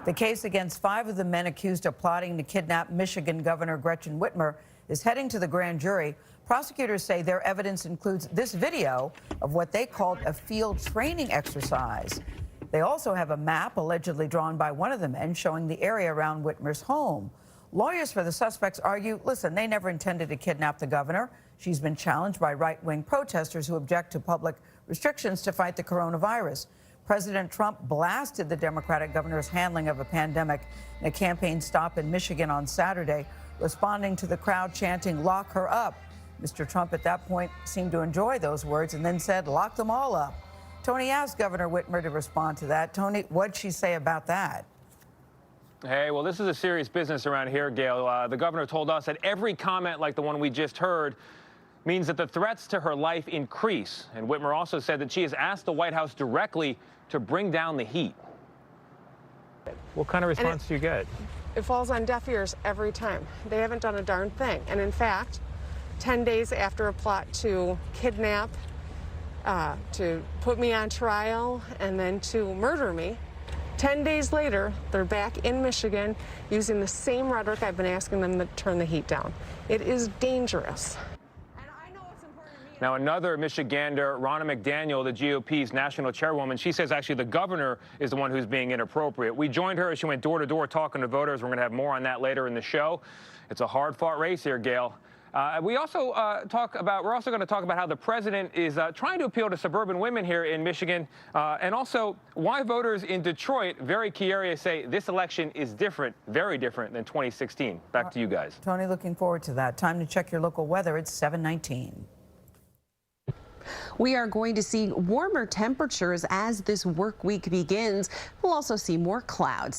The case against 5 of the men accused of plotting to kidnap Michigan Governor Gretchen Whitmer is heading to the grand jury. Prosecutors say their evidence includes this video of what they called a field training exercise. They also have a map allegedly drawn by one of the men showing the area around Whitmer's home. Lawyers for the suspects argue, listen, they never intended to kidnap the governor. She's been challenged by right-wing protesters who object to public restrictions to fight the coronavirus. President Trump blasted the Democratic governor's handling of a pandemic in a campaign stop in Michigan on Saturday, responding to the crowd chanting, "Lock her up." Mr. Trump at that point seemed to enjoy those words and then said, "Lock them all up." Tony asked Governor Whitmer to respond to that. Tony, what'd she say about that? Hey, well, this is a serious business around here, Gail. The governor told us that every comment like the one we just heard means that the threats to her life increase. And Whitmer also said that she has asked the White House directly to bring down the heat. What kind of response do you get? It falls on deaf ears every time. They haven't done a darn thing. And in fact, 10 days after a plot to kidnap, to put me on trial, and then to murder me, 10 days later, they're back in Michigan using the same rhetoric I've been asking them to turn the heat down. It is dangerous. Now, another Michigander, Ronna McDaniel, the GOP's national chairwoman, she says actually the governor is the one who's being inappropriate. We joined her as she went door to door talking to voters. We're going to have more on that later in the show. It's a hard-fought race here, Gail. We're also going to talk about how the president is trying to appeal to suburban women here in Michigan, and also why voters in Detroit, very key area, say this election is different, very different than 2016. Back to you guys. Tony, looking forward to that. Time to check your local weather. It's 7:19. We are going to see warmer temperatures as this work week begins. We'll also see more clouds.